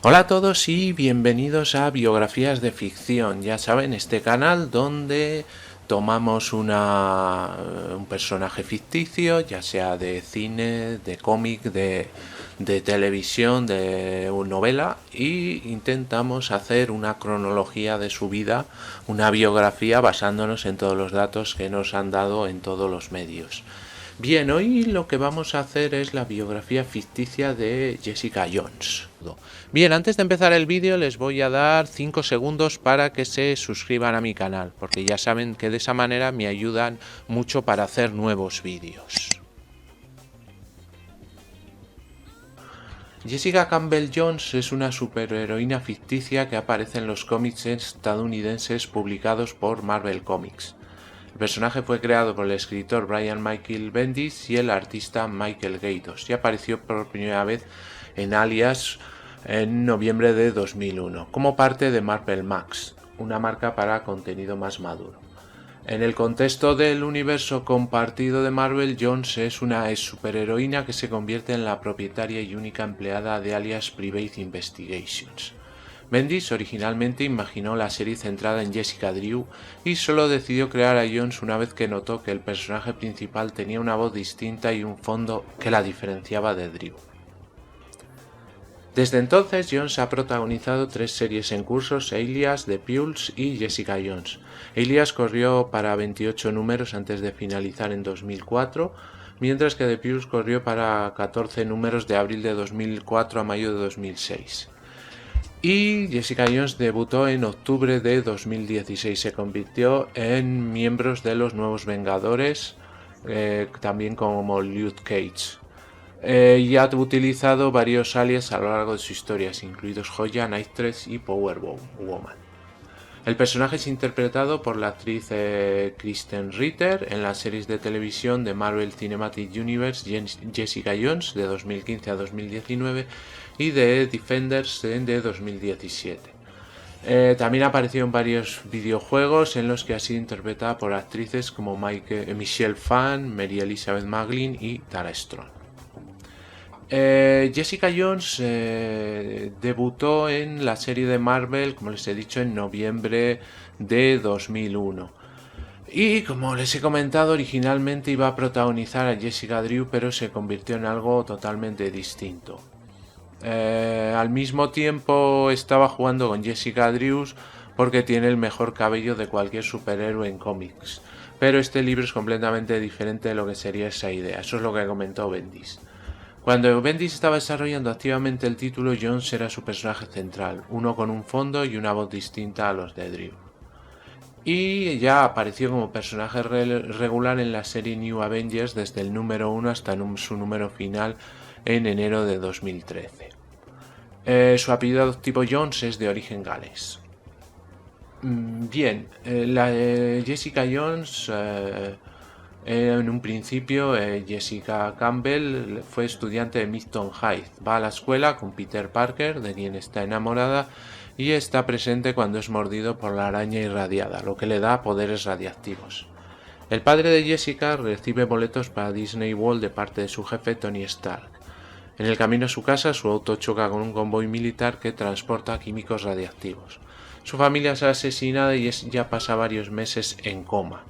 Hola a todos y bienvenidos a Biografías de Ficción. Ya saben, este canal donde tomamos un personaje ficticio, ya sea de cine, de cómic, de televisión, de novela, y intentamos hacer una cronología de su vida, una biografía basándonos en todos los datos que nos han dado en todos los medios. Bien, hoy lo que vamos a hacer es la biografía ficticia de Jessica Jones. Bien, antes de empezar el vídeo les voy a dar 5 segundos para que se suscriban a mi canal, porque ya saben que de esa manera me ayudan mucho para hacer nuevos vídeos. Jessica Campbell Jones es una superheroína ficticia que aparece en los cómics estadounidenses publicados por Marvel Comics. El personaje fue creado por el escritor Brian Michael Bendis y el artista Michael Gaydos y apareció por primera vez en Alias en noviembre de 2001 como parte de Marvel Max, una marca para contenido más maduro. En el contexto del universo compartido de Marvel, Jones es una superheroína que se convierte en la propietaria y única empleada de Alias Private Investigations. Bendis originalmente imaginó la serie centrada en Jessica Drew y solo decidió crear a Jones una vez que notó que el personaje principal tenía una voz distinta y un fondo que la diferenciaba de Drew. Desde entonces, Jones ha protagonizado 3 series en cursos: Alias, The Pulse y Jessica Jones. Alias corrió para 28 números antes de finalizar en 2004, mientras que The Pulse corrió para 14 números de abril de 2004 a mayo de 2006. Y Jessica Jones debutó en octubre de 2016, se convirtió en miembros de los Nuevos Vengadores, también como Luke Cage. Y ha utilizado varios alias a lo largo de su historia, incluidos Joya, Nightress y Power Woman. El personaje es interpretado por la actriz Kristen Ritter en las series de televisión de Marvel Cinematic Universe Jessica Jones de 2015 a 2019 y de Defenders de 2017. También ha aparecido en varios videojuegos en los que ha sido interpretada por actrices como Michelle Phan, Mary Elizabeth Maglin y Tara Strong. Jessica Jones debutó en la serie de Marvel, como les he dicho, en noviembre de 2001. Y como les he comentado, originalmente iba a protagonizar a Jessica Drew, pero se convirtió en algo totalmente distinto. Al mismo tiempo estaba jugando con Jessica Drew porque tiene el mejor cabello de cualquier superhéroe en cómics. Pero este libro es completamente diferente de lo que sería esa idea. Eso es lo que comentó Bendis. Cuando Bendis estaba desarrollando activamente el título, Jones era su personaje central, uno con un fondo y una voz distinta a los de Drew. Y ya apareció como personaje regular en la serie New Avengers desde el número 1 hasta su número final en enero de 2013. Su apellido adoptivo Jones es de origen galés. Bien, Jessica Jones... En un principio, Jessica Campbell fue estudiante de Midtown High. Va a la escuela con Peter Parker, de quien está enamorada, y está presente cuando es mordido por la araña irradiada, lo que le da poderes radiactivos. El padre de Jessica recibe boletos para Disney World de parte de su jefe Tony Stark. En el camino a su casa, su auto choca con un convoy militar que transporta químicos radiactivos. Su familia es asesinada y ella pasa varios meses en coma.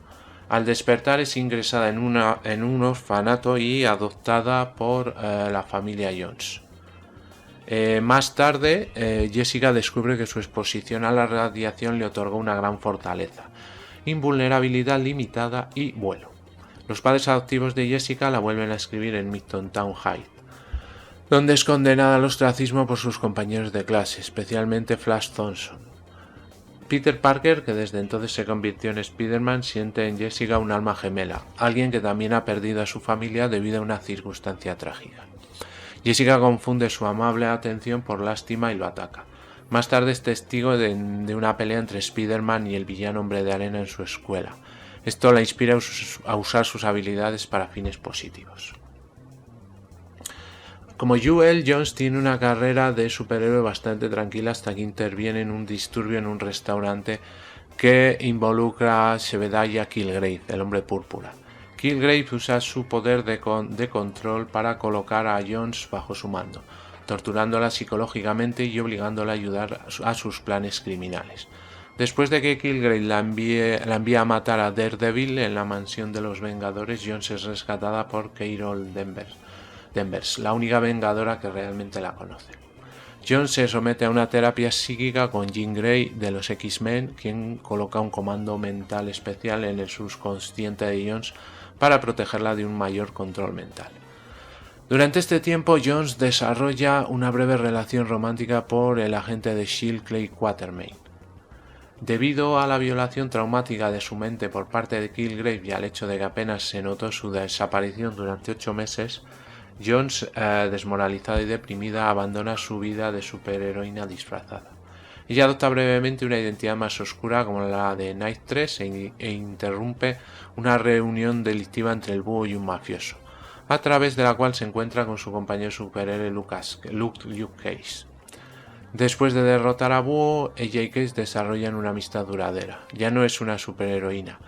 Al despertar es ingresada en un orfanato y adoptada por la familia Jones. Más tarde, Jessica descubre que su exposición a la radiación le otorgó una gran fortaleza, invulnerabilidad limitada y vuelo. Los padres adoptivos de Jessica la vuelven a escribir en Midtown High, donde es condenada al ostracismo por sus compañeros de clase, especialmente Flash Thompson. Peter Parker, que desde entonces se convirtió en Spider-Man, siente en Jessica un alma gemela, alguien que también ha perdido a su familia debido a una circunstancia trágica. Jessica confunde su amable atención por lástima y lo ataca. Más tarde es testigo de una pelea entre Spider-Man y el villano Hombre de Arena en su escuela. Esto la inspira a usar sus habilidades para fines positivos. Como Jewel, Jones tiene una carrera de superhéroe bastante tranquila hasta que interviene en un disturbio en un restaurante que involucra a Zebediah Killgrave, el hombre púrpura. Killgrave usa su poder de control para colocar a Jones bajo su mando. torturándola psicológicamente y obligándola a ayudar a sus planes criminales. Después de que Kilgrave la envía a matar a Daredevil en la mansión de los Vengadores, Jones es rescatada por Carol Danvers, la única Vengadora que realmente la conoce. Jones se somete a una terapia psíquica con Jean Grey de los X-Men, quien coloca un comando mental especial en el subconsciente de Jones para protegerla de un mayor control mental. Durante este tiempo, Jones desarrolla una breve relación romántica por el agente de S.H.I.E.L.D. Clay Quatermain. Debido a la violación traumática de su mente por parte de Kilgrave y al hecho de que apenas se notó su desaparición durante 8 meses, Jones, desmoralizada y deprimida, abandona su vida de superheroína disfrazada. Ella adopta brevemente una identidad más oscura como la de Night 3 e interrumpe una reunión delictiva entre el búho y un mafioso, a través de la cual se encuentra con su compañero superhéroe Luke Cage. Después de derrotar a Búho, ella y Cage desarrollan una amistad duradera. Ya no es una superheroína.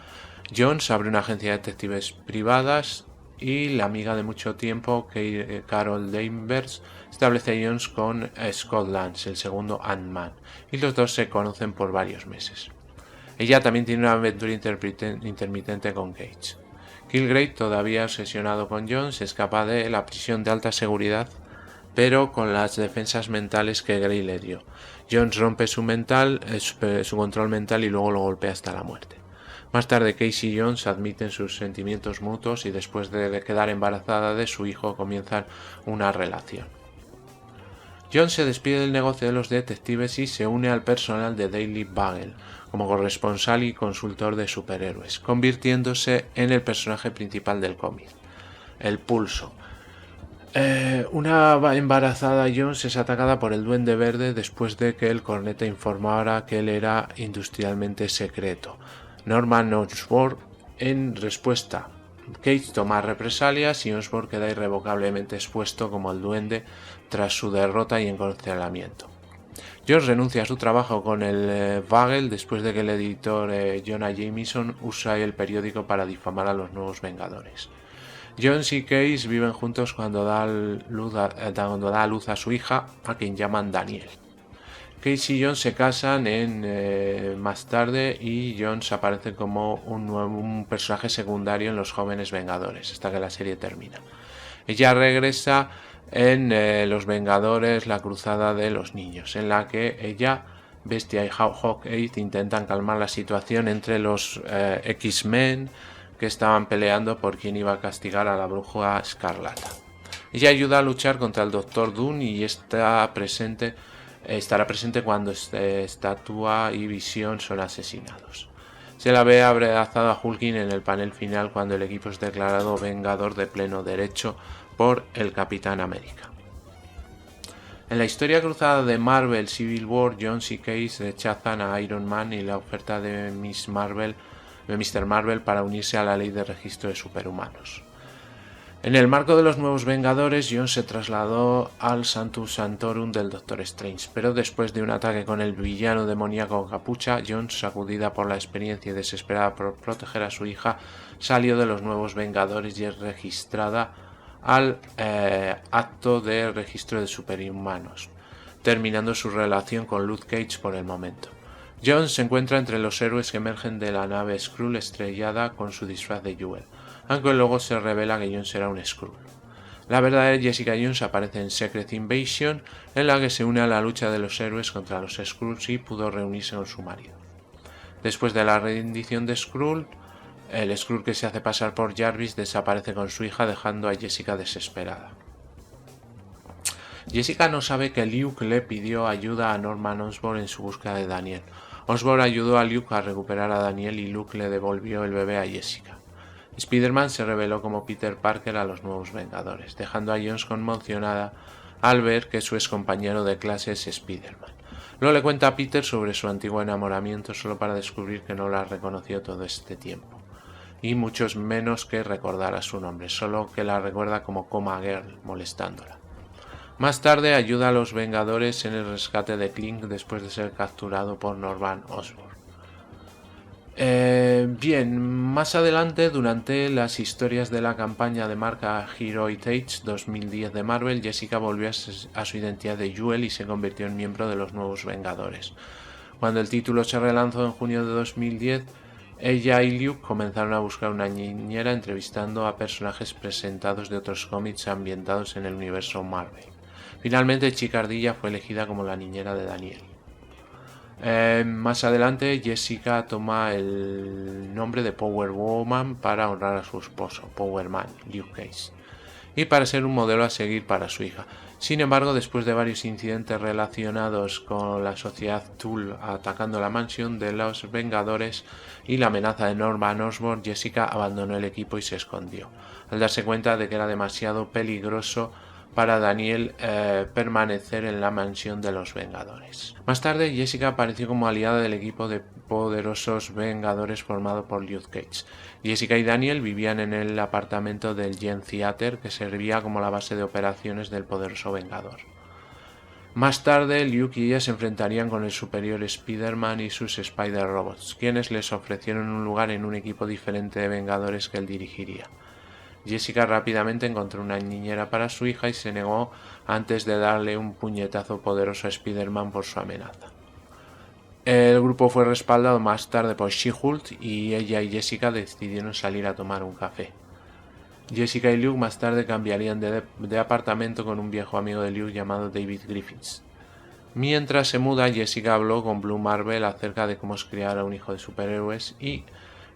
Jones abre una agencia de detectives privadas y la amiga de mucho tiempo, Carol Danvers, establece a Jones con Scott Lance, el segundo Ant-Man, y los dos se conocen por varios meses. Ella también tiene una aventura intermitente con Cage. Kilgrave, todavía obsesionado con Jones, escapa de la prisión de alta seguridad, pero con las defensas mentales que Grey le dio. Jones rompe su control mental y luego lo golpea hasta la muerte. Más tarde, Cage y Jones admiten sus sentimientos mutuos y después de quedar embarazada de su hijo comienzan una relación. Jones se despide del negocio de los detectives y se une al personal de Daily Bugle como corresponsal y consultor de superhéroes, convirtiéndose en el personaje principal del cómic, el Pulso. Una embarazada Jones es atacada por el Duende Verde después de que el Corneta informara que él era industrialmente secreto. Norman Osborn, en respuesta, Cage toma represalias y Osborn queda irrevocablemente expuesto como el Duende tras su derrota y encarcelamiento. Jones renuncia a su trabajo con el Bugle después de que el editor Jonah Jameson usa el periódico para difamar a los nuevos Vengadores. Jones y Cage viven juntos cuando da a luz a su hija, a quien llaman Daniel. Cage y Jones se casan más tarde y Jones aparece como un personaje secundario en Los Jóvenes Vengadores, hasta que la serie termina. Ella regresa en Los Vengadores, la Cruzada de los Niños, en la que ella, Bestia y Hawkeye intentan calmar la situación entre los X-Men, que estaban peleando por quién iba a castigar a la Bruja Escarlata. Ella ayuda a luchar contra el Doctor Doom y estará presente cuando Estatua y Visión son asesinados. Se la ve abrazado a Hulking en el panel final cuando el equipo es declarado vengador de pleno derecho por el Capitán América. En la historia cruzada de Marvel Civil War, Jones y Cage rechazan a Iron Man y la oferta de Mr. Marvel para unirse a la ley de registro de superhumanos. En el marco de los nuevos Vengadores, Jones se trasladó al Sanctum Sanctorum del Doctor Strange, pero después de un ataque con el villano demoníaco Capucha, Jones, sacudida por la experiencia y desesperada por proteger a su hija, salió de los nuevos Vengadores y es registrada al acto de registro de superhumanos, terminando su relación con Luke Cage por el momento. Jones se encuentra entre los héroes que emergen de la nave Skrull estrellada con su disfraz de Jewel, aunque luego se revela que Jones era un Skrull. La verdadera Jessica Jones aparece en Secret Invasion, en la que se une a la lucha de los héroes contra los Skrulls y pudo reunirse con su marido. Después de la rendición de Skrull, el Skrull que se hace pasar por Jarvis desaparece con su hija, dejando a Jessica desesperada. Jessica no sabe que Luke le pidió ayuda a Norman Osborn en su búsqueda de Daniel. Osborn ayudó a Luke a recuperar a Daniel y Luke le devolvió el bebé a Jessica. Spider-Man se reveló como Peter Parker a los nuevos Vengadores, dejando a Jones conmocionada al ver que su excompañero de clase es Spider-Man. Luego le cuenta a Peter sobre su antiguo enamoramiento solo para descubrir que no la ha reconocido todo este tiempo, y muchos menos que recordar a su nombre, solo que la recuerda como Coma Girl, molestándola. Más tarde ayuda a los Vengadores en el rescate de Clint después de ser capturado por Norman Osborn. Bien, Más adelante, durante las historias de la campaña de marca Heroic Age 2010 de Marvel, Jessica volvió a su identidad de Jewel y se convirtió en miembro de los Nuevos Vengadores. Cuando el título se relanzó en junio de 2010, ella y Luke comenzaron a buscar una niñera entrevistando a personajes presentados de otros cómics ambientados en el universo Marvel. Finalmente, Chica Ardilla fue elegida como la niñera de Daniel. Más adelante, Jessica toma el nombre de Power Woman para honrar a su esposo, Power Man, Luke Cage, y para ser un modelo a seguir para su hija. Sin embargo, después de varios incidentes relacionados con la sociedad Tool atacando la mansión de los Vengadores y la amenaza de Norman Osborn, Jessica abandonó el equipo y se escondió, al darse cuenta de que era demasiado peligroso para Daniel permanecer en la mansión de los Vengadores. Más tarde, Jessica apareció como aliada del equipo de poderosos Vengadores formado por Luke Cage. Jessica y Daniel vivían en el apartamento del Gen Theater, que servía como la base de operaciones del poderoso Vengador. Más tarde, Luke y ella se enfrentarían con el superior Spider-Man y sus Spider-Robots, quienes les ofrecieron un lugar en un equipo diferente de Vengadores que él dirigiría. Jessica rápidamente encontró una niñera para su hija y se negó antes de darle un puñetazo poderoso a Spider-Man por su amenaza. El grupo fue respaldado más tarde por She-Hulk y ella y Jessica decidieron salir a tomar un café. Jessica y Luke más tarde cambiarían de apartamento con un viejo amigo de Luke llamado David Griffiths. Mientras se muda, Jessica habló con Blue Marvel acerca de cómo criar a un hijo de superhéroes y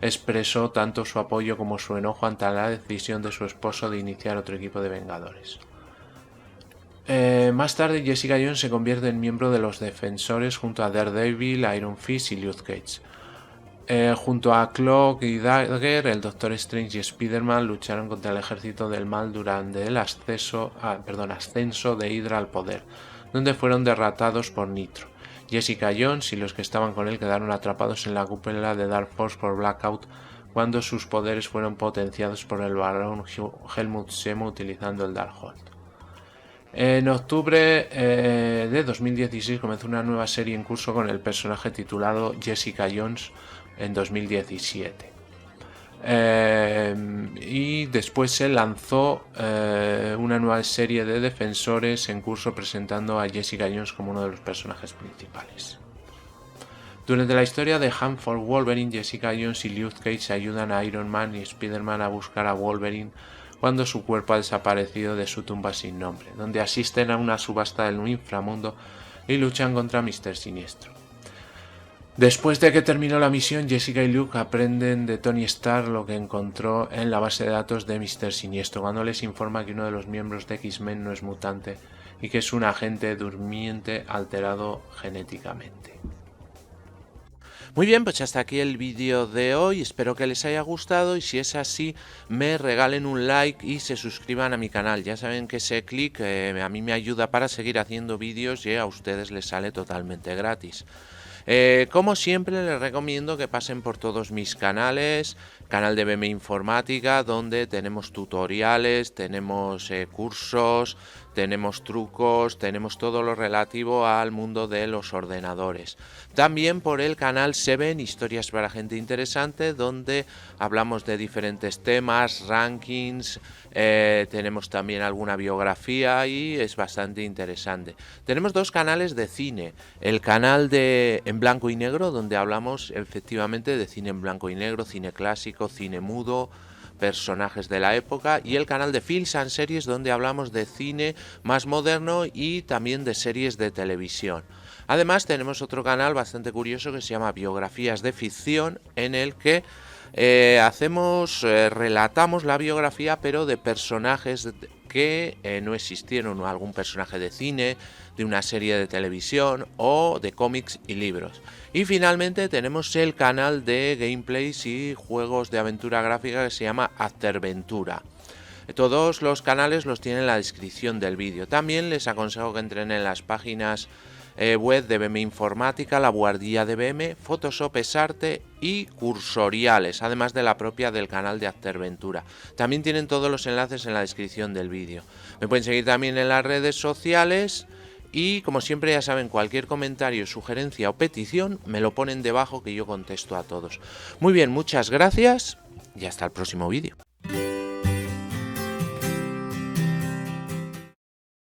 expresó tanto su apoyo como su enojo ante la decisión de su esposo de iniciar otro equipo de Vengadores. Más tarde, Jessica Jones se convierte en miembro de los Defensores junto a Daredevil, Iron Fist y Luke Cage. Junto a Cloak y Dagger, el Doctor Strange y Spider-Man lucharon contra el ejército del mal durante el ascenso de Hydra al poder, donde fueron derrotados por Nitro. Jessica Jones y los que estaban con él quedaron atrapados en la cúpula de Dark Force por Blackout cuando sus poderes fueron potenciados por el barón Helmut Zemo utilizando el Darkhold. En octubre de 2016 comenzó una nueva serie en curso con el personaje titulado Jessica Jones en 2017. Y después se lanzó una nueva serie de Defensores en curso presentando a Jessica Jones como uno de los personajes principales. Durante la historia de Hunt for Wolverine, Jessica Jones y Luke Cage ayudan a Iron Man y Spider-Man a buscar a Wolverine cuando su cuerpo ha desaparecido de su tumba sin nombre, donde asisten a una subasta del inframundo y luchan contra Mr. Siniestro. Después de que terminó la misión, Jessica y Luke aprenden de Tony Stark lo que encontró en la base de datos de Mr. Siniestro, cuando les informa que uno de los miembros de X-Men no es mutante y que es un agente durmiente alterado genéticamente. Muy bien, pues hasta aquí el vídeo de hoy, espero que les haya gustado y si es así me regalen un like y se suscriban a mi canal. Ya saben que ese clic a mí me ayuda para seguir haciendo vídeos y a ustedes les sale totalmente gratis. Como siempre les recomiendo que pasen por todos mis canales, canal de BM Informática donde tenemos tutoriales, tenemos cursos, tenemos trucos, tenemos todo lo relativo al mundo de los ordenadores. También por el canal Seven, historias para gente interesante, donde hablamos de diferentes temas, rankings, tenemos también alguna biografía y es bastante interesante. Tenemos dos canales de cine, el canal de en blanco y negro, donde hablamos efectivamente de cine en blanco y negro, cine clásico, cine mudo, personajes de la época, y el canal de Films and Series, donde hablamos de cine más moderno y también de series de televisión. Además tenemos otro canal bastante curioso que se llama Biografías de Ficción, en el que relatamos la biografía pero de personajes que no existieron, o algún personaje de cine, de una serie de televisión o de cómics y libros. Y finalmente tenemos el canal de gameplays y juegos de aventura gráfica que se llama Afterventura. Todos los canales los tienen en la descripción del vídeo. También les aconsejo que entren en las páginas web de BM Informática, La Buhardilla de BM, Photoshop es Arte y Cursoriales, además de la propia del canal de Afterventura. También tienen todos los enlaces en la descripción del vídeo. Me pueden seguir también en las redes sociales y, como siempre, ya saben, cualquier comentario, sugerencia o petición me lo ponen debajo que yo contesto a todos. Muy bien, muchas gracias y hasta el próximo vídeo.